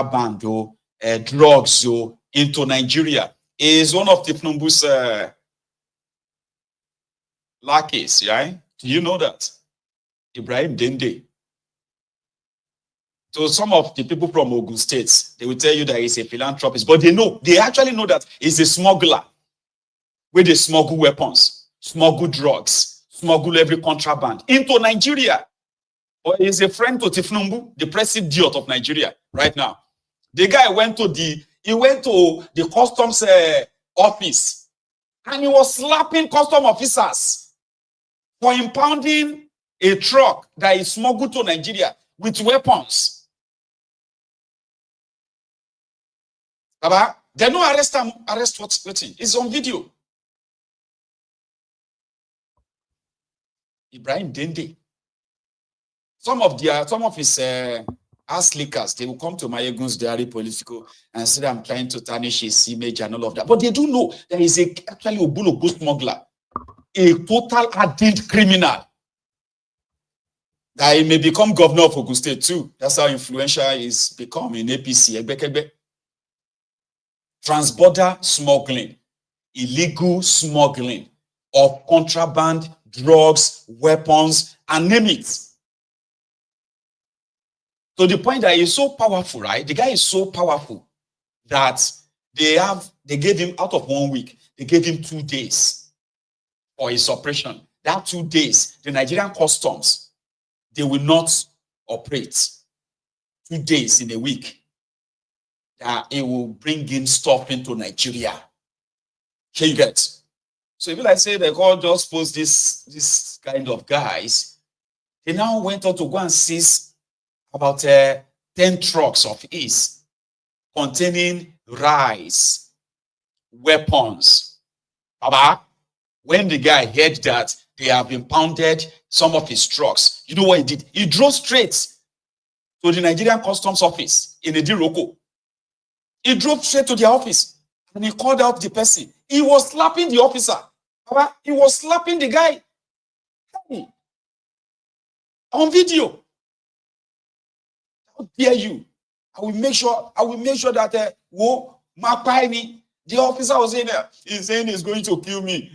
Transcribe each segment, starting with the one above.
contraband drugs into Nigeria. Is one of Tifnumbu's lackeys, right? Do you know that? Ibrahim Dende. So some of the people from Ogun State, they will tell you that he's a philanthropist, but they actually know that he's a smuggler, where they smuggle weapons, smuggle drugs, smuggle every contraband into Nigeria. Or he's a friend to Tifnumbu, the president of Nigeria right now. The guy went to the customs office, and he was slapping custom officers for impounding a truck that is smuggled to Nigeria with weapons. Baba, they don't arrest what's waiting. It's on video. Ibrahim Dende. Some of his ass lickers, they will come to Mayegun's diary political and say I'm trying to tarnish his image and all of that. But they do know that he's actually a bull smuggler, a total hardened criminal. That he may become governor of Ogun State too. That's how influential he's become in APC. Transborder smuggling, illegal smuggling of contraband, drugs, weapons, and name it. To the point that he's so powerful, right? The guy is so powerful that they gave him, out of 1 week, they gave him 2 days for his operation. That 2 days, the Nigerian customs, they will not operate. 2 days in a week. That it will bring in stuff into Nigeria. Can you get? So if I say they all just post this kind of guys, they now went on to go and seize about 10 trucks of his containing rice, weapons. Baba, when the guy heard that they have impounded some of his trucks, you know what he did? He drove straight to the Nigerian Customs Office in Ediroko. He drove straight to their office and he called out the person. He was slapping the officer. Baba, he was slapping the guy. Hey, on video. How dare you? I will make sure that the officer was saying that he's saying he's going to kill me.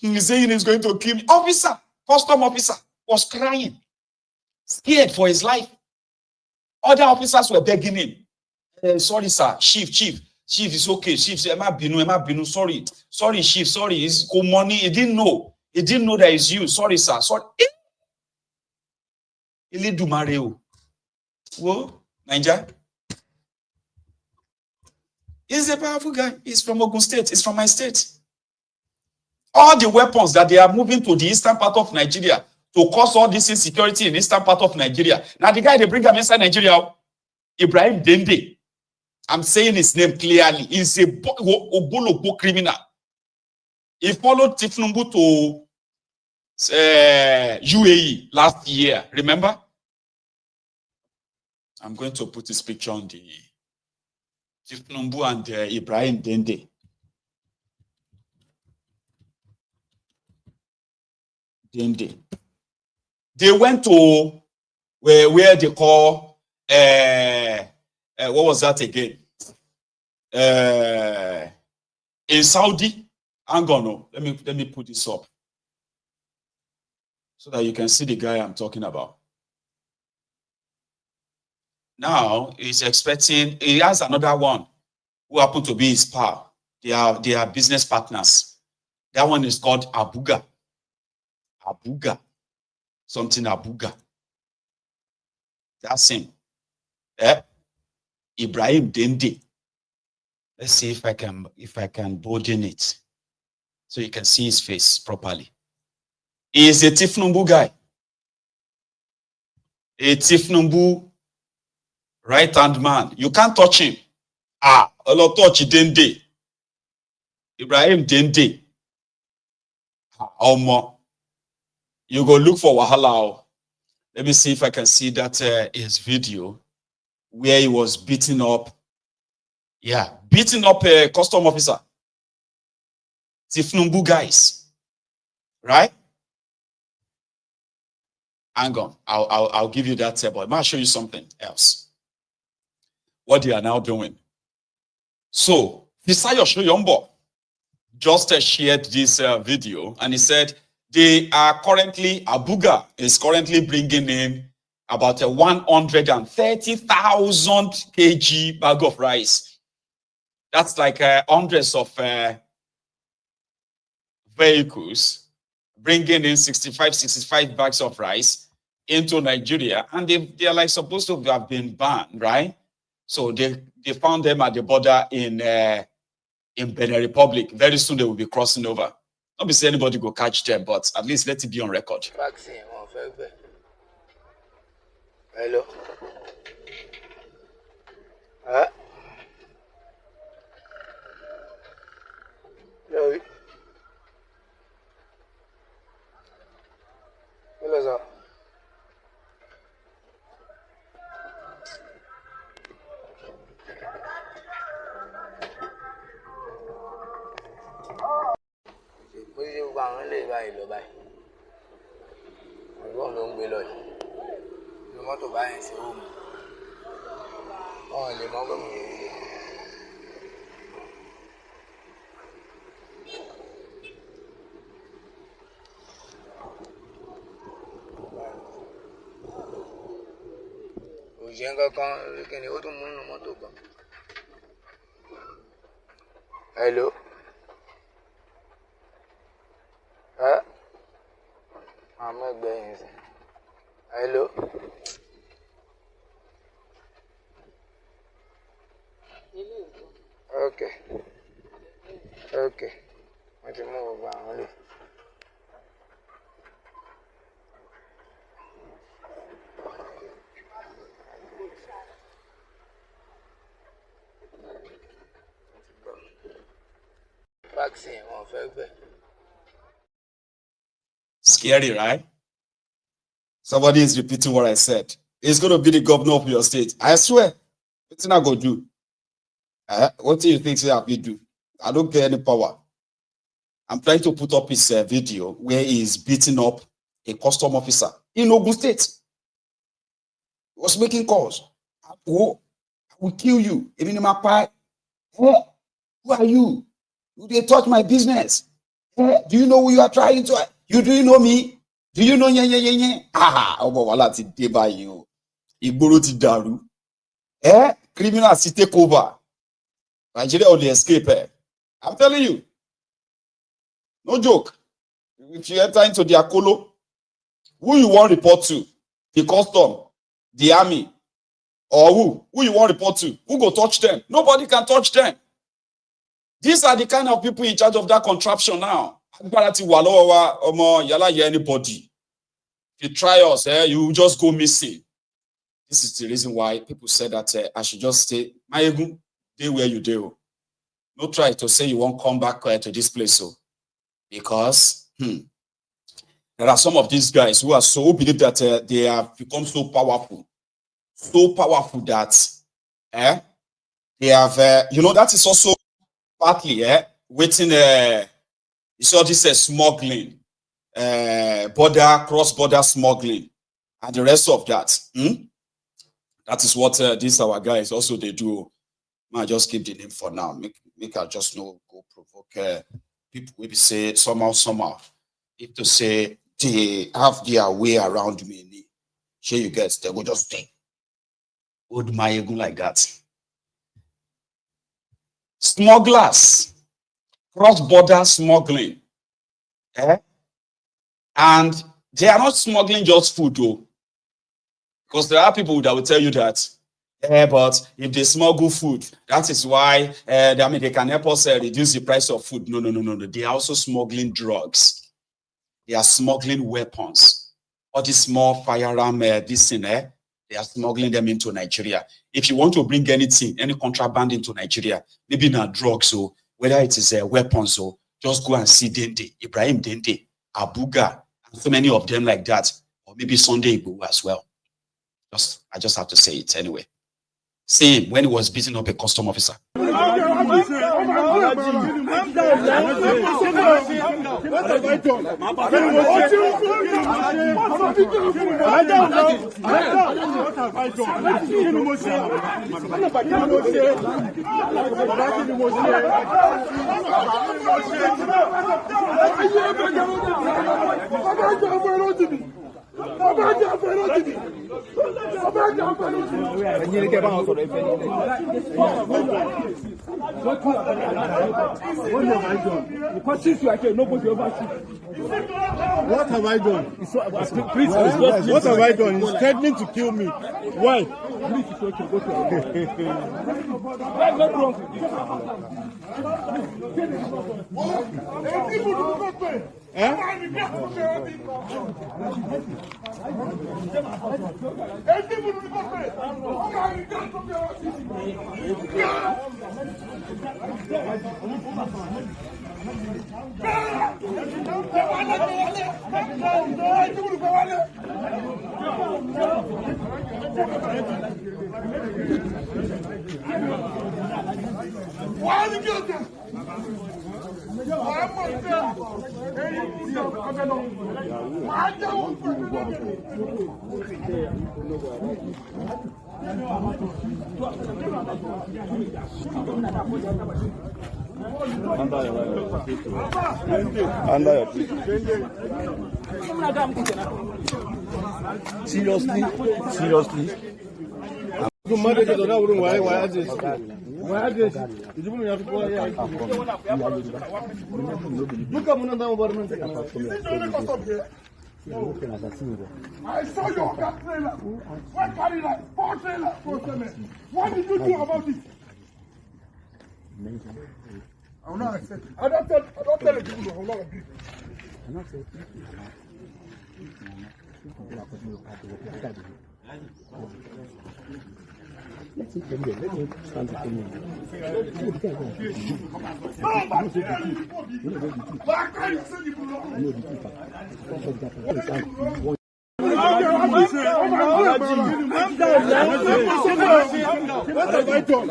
He's saying he's going to kill me. Officer, custom officer, was crying, scared for his life. Other officers were begging him. Sorry, sir, chief, it's okay. Chief, sorry, chief, sorry, it's good money. He didn't know that it's you. Sorry, sir, sorry. Whoa, Niger. He's a powerful guy. He's from Ogun State. He's from my state. All the weapons that they are moving to the eastern part of Nigeria to cause all this insecurity in the eastern part of Nigeria. Now the guy they bring him inside Nigeria, Ibrahim Dende. I'm saying his name clearly. He's a Obologbo criminal. He followed Tifnumbu to UAE last year. Remember? I'm going to put this picture on the Tifnumbu and Ibrahim Dende. They went to where they call what was that again? In Saudi. Hang on, no. Let me put this up so that you can see the guy I'm talking about. Now he's expecting. He has another one who happened to be his pal. They are business partners. That one is called Abuga. Something Abuga. That's him. Ibrahim Dende. Let's see if I can broaden it so you can see his face properly. He is a Tifnumbu guy. A Tifnumbu right-hand man. You can't touch him. A lot touch Dende. Ibrahim Dende. You go look for Wahala. Let me see if I can see that his video where he was beating up. Yeah, beating up a custom officer. Tifnumbu guys. Right? Hang on. I'll give you that table. I might show you something else. what they are now doing. So, Fisayo Shoyombo just shared this video, and he said they are currently, Abuga is currently bringing in about a 130,000 kg bag of rice. That's like hundreds of vehicles bringing in 65 bags of rice into Nigeria, and they are like supposed to have been banned, right? So they found them at the border in Benin Republic. Very soon they will be crossing over. Not be say anybody go catch them, but at least let it be on record. Vaccine, hello. Hello. Hello, sir. Hello. I'm not going. Hello. Okay. Okay. What you move around? Vaccine, Scary, right? Somebody is repeating what I said. He's going to be the governor of your state. I swear. What's not going to do? What do you think you do? I don't get any power. I'm trying to put up his video where he's beating up a custom officer in Ogun State. He was making calls. Oh, I will kill you. Even in my pie. Who are you? They touch my business. Do you know who you are trying to? Do you know me? Do you know nye? Wala ti dé báyìí o. Ìgboro ti dàrú. Criminals ti take over. Nigeria only escape. I'm telling you. No joke. If you enter into the Akolo, who you want report to? The custom, the army, or who? Who you want report to? Who go touch them? Nobody can touch them. These are the kind of people in charge of that contraption now. Anybody. If you try us, you just go missing. This is the reason why people said that I should just stay. Stay where you do. No try to say you won't come back to this place. So, because there are some of these guys who are so believe that they have become so powerful that they have, that is also partly waiting. You saw this smuggling, cross-border smuggling, and the rest of that. That is what these our guys also they do. I just keep the name for now. Make I just know go provoke people. Maybe say somehow. If to say they have their way around me, sure you guys they will just stay. Would my ego like that? Smugglers, cross-border smuggling, and they are not smuggling just food though, because there are people that will tell you that. But if they smuggle food, that is why they can help us reduce the price of food. No. They are also smuggling drugs. They are smuggling weapons. All this small firearm, they are smuggling them into Nigeria. If you want to bring anything, any contraband into Nigeria, maybe not drugs, so whether it is weapons, so just go and see Dende, Ibrahim Dende, Abuga, and so many of them like that, or maybe Sunday Igbo as well. I just have to say it anyway. Same when he was beating up a custom officer. What have I done? What have I done? Please, what have I done? He's threatening to kill me. Why? Please, it's okay. Go to under your feet. Seriously? Why this? Did you have to go here? Look at I saw your car trailer. What carry like 4 trailers for Seme? What did you do about it? I will not accept it. I don't tell the people I will not agree. I'm not saying let's stand up. What have I done?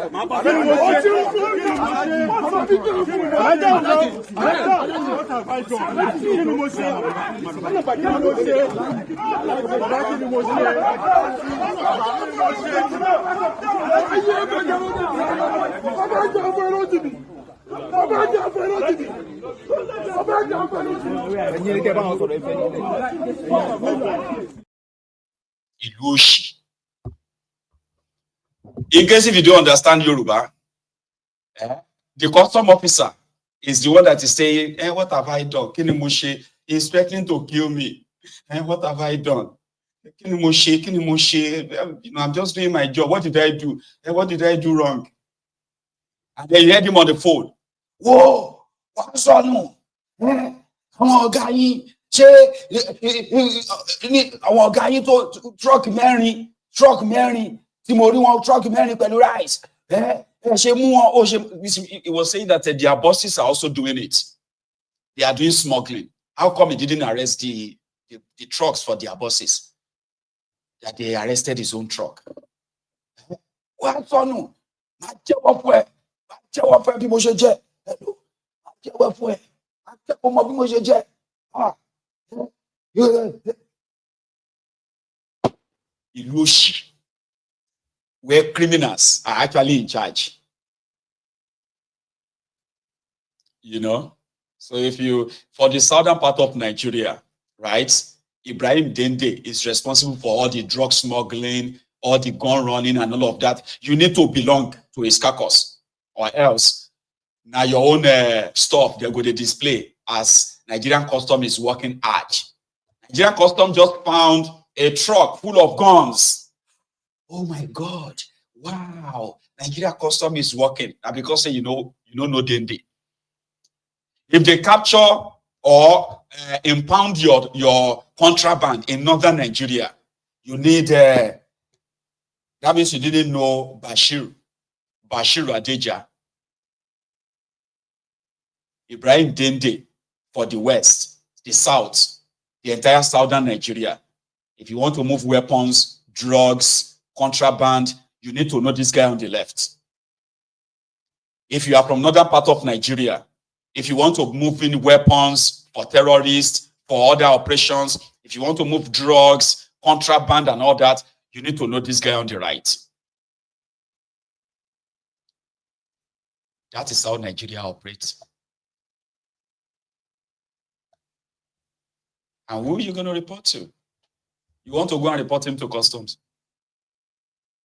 Ilushi. In case if you don't understand Yoruba, the custom officer is the one that is saying, what have I done? Kinimushe is threatening to kill me. What have I done? Kinimushe. You know, I'm just doing my job. What did I do? What did I do wrong? And then you heard him on the phone. Whoa, what's on? Àwọn ọ̀gá yín ṣe àwọn ọ̀gá yín tó truck mẹ́rin tí mo rí wọn truck mẹ́rin pẹ̀lú rice. Ṣe mú wọn. He was saying that their bosses are also doing it. They are doing smuggling. How come he didn't arrest the trucks for their bosses? That they arrested his own truck. What's on? Má jẹ́wọ́ fún ẹ. Má jẹ́wọ́ fún ẹ bí mo ṣe jẹ́. Má jẹ́wọ́ fún ẹ. Ilushi, where criminals are actually in charge. You know? So if you, for the southern part of Nigeria, right, Ibrahim Dende is responsible for all the drug smuggling, all the gun running and all of that. You need to belong to his caucus, or else now your own stuff they're going to display as Nigerian custom is working hard. Nigerian custom just found a truck full of guns. Oh my God. Wow. Nigerian custom is working. And because you know no Dende. If they capture or impound your contraband in northern Nigeria, you need that means you didn't know Bashir Adeja. Ibrahim Dende for the west, the south, the entire southern Nigeria. If you want to move weapons, drugs, contraband, you need to know this guy on the left. If you are from northern part of Nigeria, if you want to move in weapons, for terrorists, for other operations. If you want to move drugs, contraband and all that, you need to know this guy on the right. That is how Nigeria operates. And who are you going to report to? You want to go and report him to customs?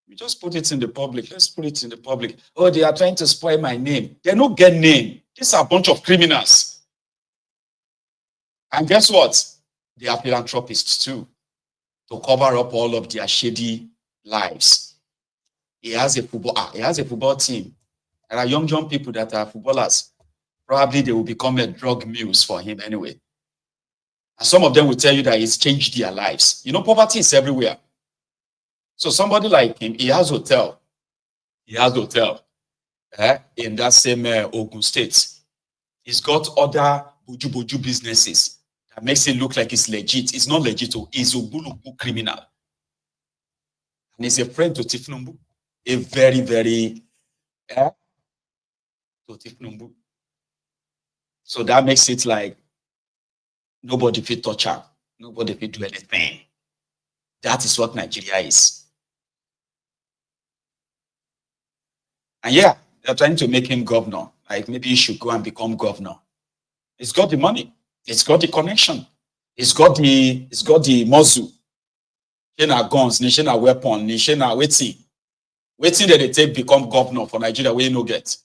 We just put it in the public. Let's put it in the public. Oh, they are trying to spoil my name. They don't get name. These are a bunch of criminals. And guess what? They are philanthropists too, to cover up all of their shady lives. He has a football team. There are young people that are footballers. Probably they will become a drug mules for him anyway. And some of them will tell you that he's changed their lives. You know, poverty is everywhere. So somebody like him, he has hotel. He has hotel in that same Ogun State. He's got other boju businesses that makes it look like it's legit. It's not legit. He's a Bulubu criminal. And he's a friend to Tifnumbu. A very, very to Tifnumbu. So that makes it like nobody fit touch her. Nobody fit do anything. That is what Nigeria is. And yeah, they're trying to make him governor. Like maybe he should go and become governor. He's got the money. He's got the connection. He's got the muscle. He na guns, he na weapon, he na waiting. Waiting that they take become governor for Nigeria where you no get.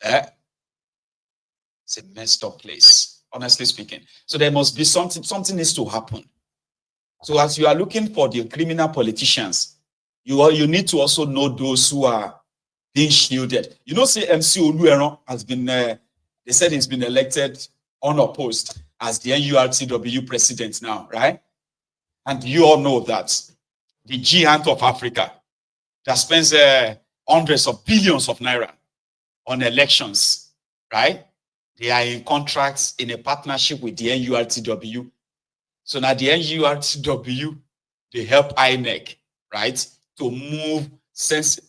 It's a messed up place, honestly speaking. So there must be something needs to happen. So as you are looking for the criminal politicians, you need to also know those who are being shielded. You know, say MC Olueron has been, they said he's been elected unopposed as the NURTW president now, right? And you all know that the giant of Africa that spends hundreds of billions of naira on elections, right? They are in contracts in a partnership with the NURTW. So now the NURTW, they help INEC, right, to move sensitive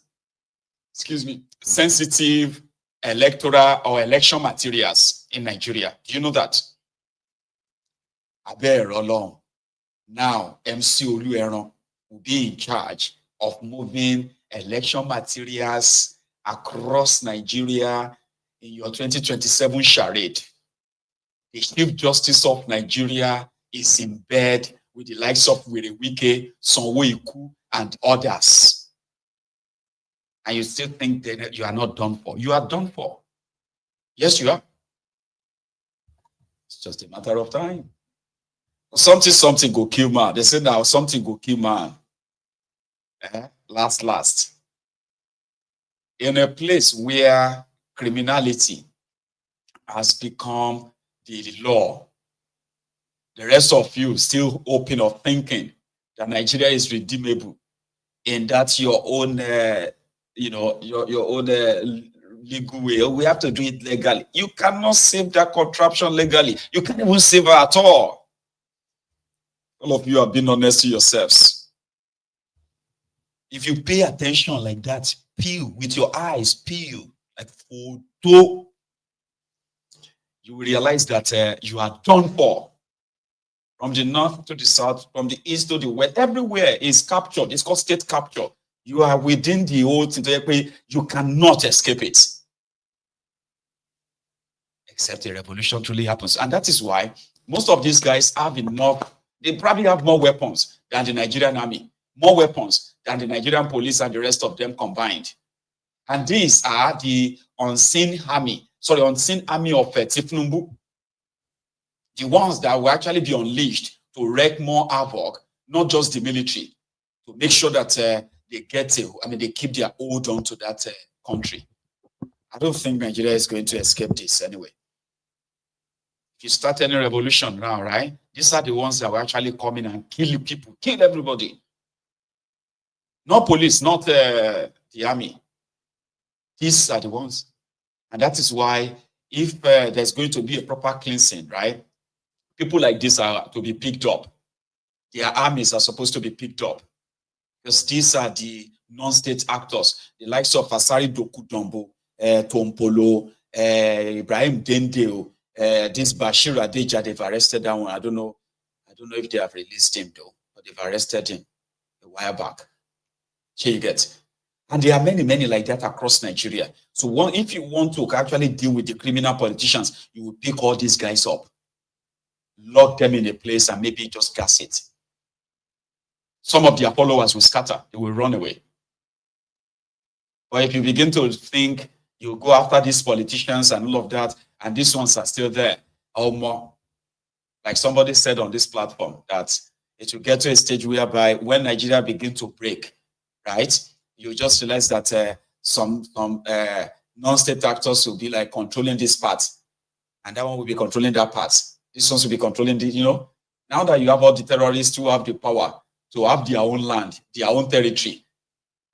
electoral or election materials in Nigeria. Do you know that? Along. Now, MC Olueron will be in charge of moving election materials across Nigeria in your 2027 charade. The Chief Justice of Nigeria is in bed with the likes of Werewike, Sanwo-Iku, and others. And you still think that you are not done for. You are done for. Yes, you are. It's just a matter of time. Something go kill man. They say now something go kill man. Last. In a place where criminality has become the law, the rest of you still open or thinking that Nigeria is redeemable in that your own, your own legal way. We have to do it legally. You cannot save that contraption legally. You can't even save her at all. All of you are being honest to yourselves. If you pay attention like that, peel with your eyes, peel like photo, you will realize that you are done for. From the north to the south, from the east to the west, everywhere is captured. It's called state capture. You are within the old thing. You cannot escape it. Except a revolution truly happens. And that is why most of these guys have enough. They probably have more weapons than the Nigerian army, more weapons than the Nigerian police and the rest of them combined. And these are the unseen army of Tifnumbu. The ones that will actually be unleashed to wreak more havoc, not just the military, to make sure that they keep their hold on to that country. I don't think Nigeria is going to escape this anyway. If you start any revolution now, right? These are the ones that will actually come in and kill people, kill everybody. Not police, not the army. These are the ones. And that is why if there's going to be a proper cleansing, right? People like this are to be picked up. Their armies are supposed to be picked up. Because these are the non-state actors, the likes of Asari Dokudombo, Tompolo, Ibrahim Dendeo, this Bashir Adeja, they've arrested that one. I don't know if they have released him though, but they've arrested him a while back. Here you get. And there are many, many like that across Nigeria. So if you want to actually deal with the criminal politicians, you will pick all these guys up, lock them in a place, and maybe just gas it. Some of their followers will scatter. They will run away. But if you begin to think you go after these politicians and all of that, and these ones are still there, or more, like somebody said on this platform, that it will get to a stage whereby when Nigeria begins to break, right, you just realize that some non-state actors will be like controlling this part, and that one will be controlling that part. This one will be controlling the, now that you have all the terrorists who have the power to have their own land, their own territory,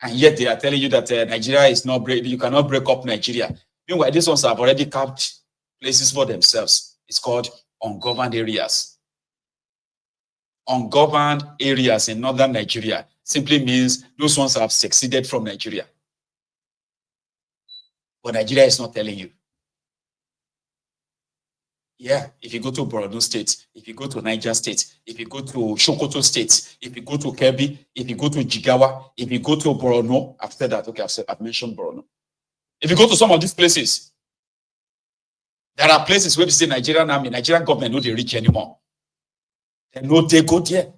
and yet they are telling you that Nigeria is not you cannot break up Nigeria. Meanwhile, these ones have already carved places for themselves. It's called ungoverned areas. Ungoverned areas in northern Nigeria simply means those ones have succeeded from Nigeria. But Nigeria is not telling you. Yeah, if you go to Borno State, if you go to Niger State, if you go to Sokoto State, if you go to Kebbi, if you go to Jigawa, if you go to Borno, I've said that, okay, I've mentioned Borno. If you go to some of these places, there are places where we say Nigerian army, Nigerian government no they reach anymore. They know they go there.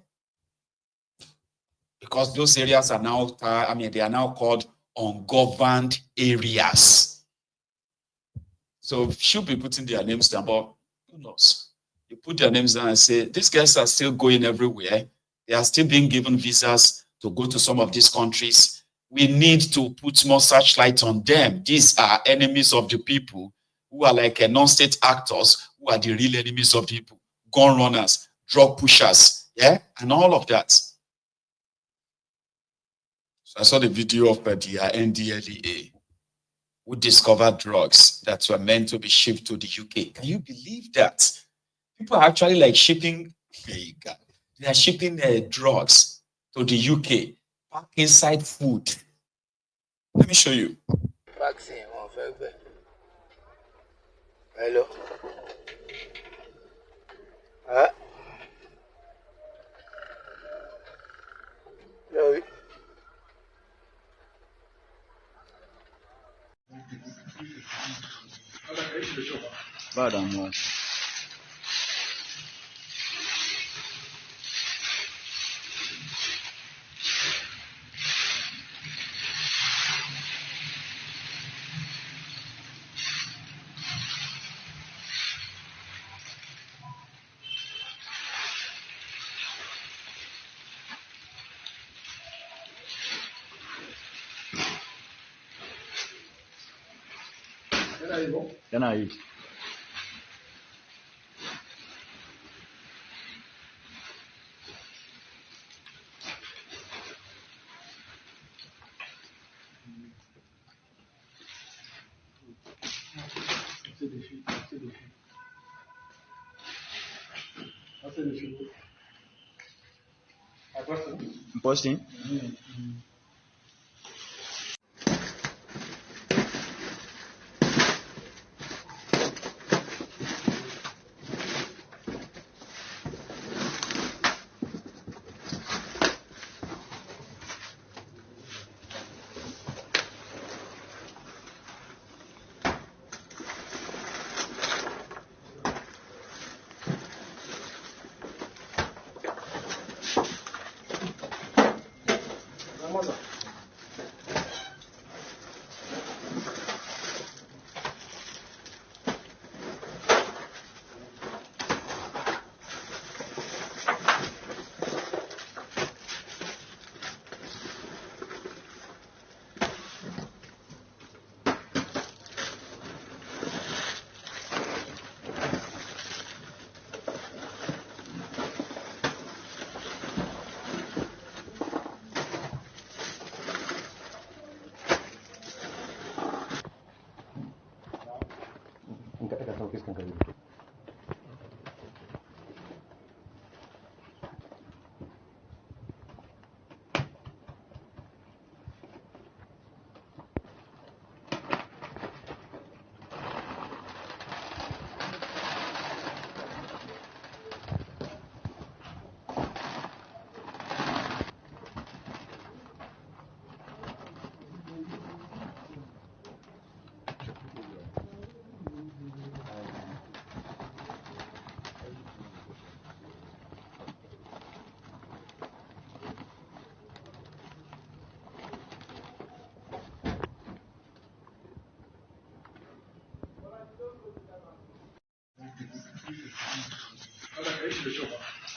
Because those areas are now, they are now called ungoverned areas. So should be putting their names down, but who knows? You put their names down and say, these guys are still going everywhere. They are still being given visas to go to some of these countries. We need to put more searchlight on them. These are enemies of the people who are like non-state actors who are the real enemies of the people. Gun runners, drug pushers, yeah, and all of that. So I saw the video of the NDLEA who discovered drugs that were meant to be shipped to the UK. Can you believe that? People are actually like shipping, hey God, they are shipping drugs to the UK, pack inside food. Let me show you. Vaccine, hello. Hello. Pardon, Can I? Posting?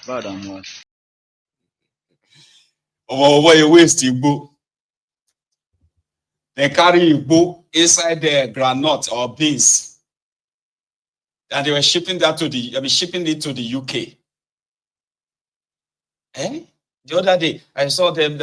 Bad and worse. Oh, you waste Igbo. They carry Igbo inside the granite or beans. And they were shipping that to shipping it to the UK. The other day, I saw them